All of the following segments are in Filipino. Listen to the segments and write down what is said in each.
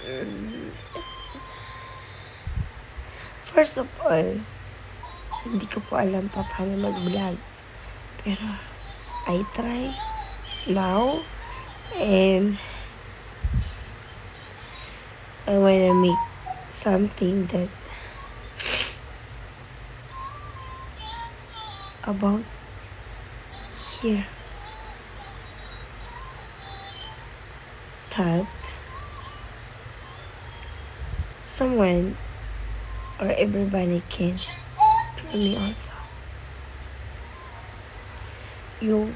Mm, First of all, hindi ko po alam pa paano mag-vlog. Pero, I try now. And, I wanna make something that about here. That someone or everybody can feel me also. Yung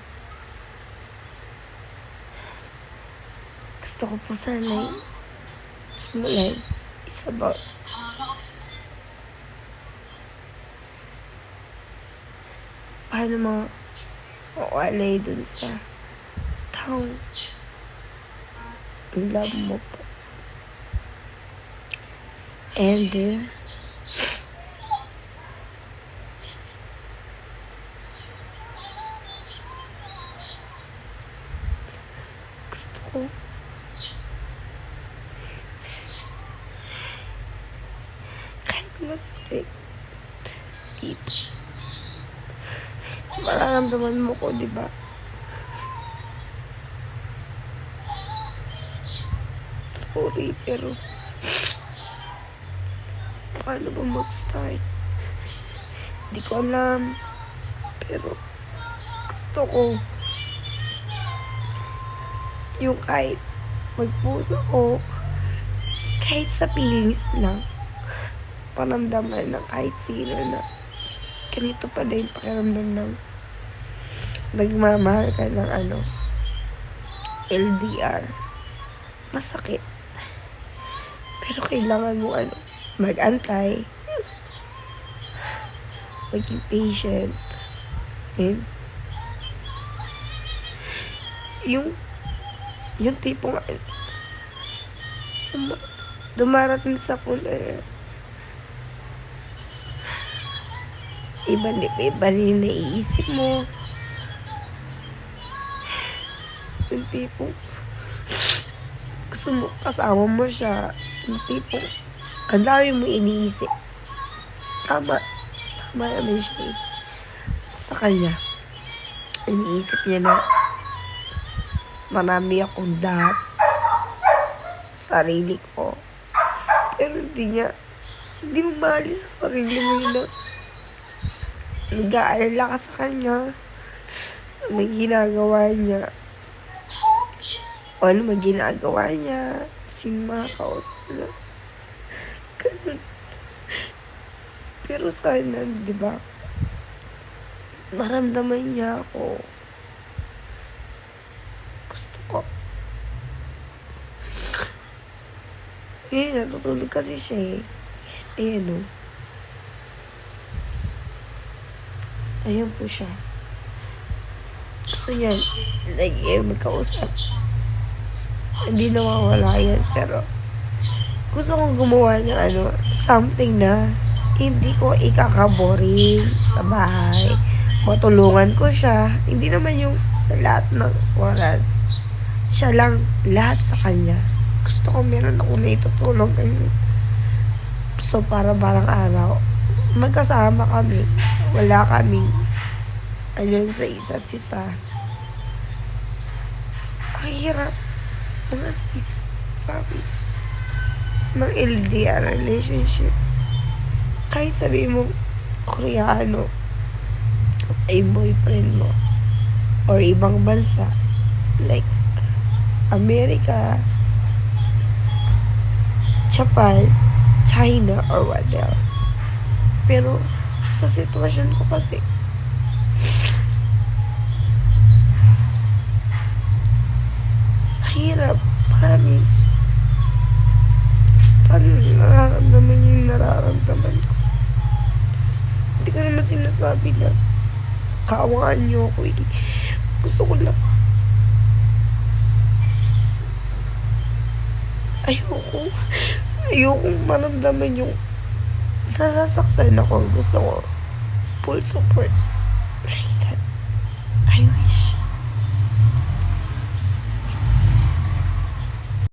gusto ko po sana simulan is about paano mawalay dun sa taong love mo po. And gusto ko kahit masakit dito, mararamdaman mo ko, diba? Sorry, pero paano ba mag-start? Hindi ko alam. Pero gusto ko yung kahit magpuso ko, kahit sa feelings lang, panamdaman ng kahit sino na ganito pa din pakiramdam ng nagmamahal ka ng LDR. Masakit. Pero kailangan mo mag-antay, maging patient, and yung tipong dumarating sa punto iba rin naiisip mo, yung tipong gusto mo kasama mo siya, yung tipong ang dami mo iniisip. Tama naman siya sa kanya. Iniisip niya na marami akong sarili ko. Pero hindi mo mahali sa sarili mo yun na nag-aalala ka sa kanya. May ginagawa niya. O ano may ginagawa niya. Sino makakausap na. Ganun. Pero sana, diba, maramdaman niya ako. Gusto ko. Natutulog kasi siya eh. Ayan o. Ayan po siya. Gusto niya, magkausap. Hindi nawawala yan, pero gusto kong gumawa ng something na hindi ko ikakaboring sa bahay. Matulungan ko siya. Hindi naman yung sa lahat ng oras. Siya lang lahat sa kanya. Gusto ko meron ako na itutulong. So, para barang araw, magkasama kami. Wala kaming sa isa't isa. Ang hirap. Mga sis. Promise. Ng LDR relationship. Kahit sabihin mo Koreano ay boyfriend mo or ibang bansa like America, Japan, China, or what else. Pero sa sitwasyon ko kasi hirap, promise. Sana nararamdaman niyo yung nararamdaman ko. Hindi ko naman sinasabi na kaawaan niyo ako eh. Gusto ko lang ayokong maramdaman yung nasasaktan ako. Gusto ko full support.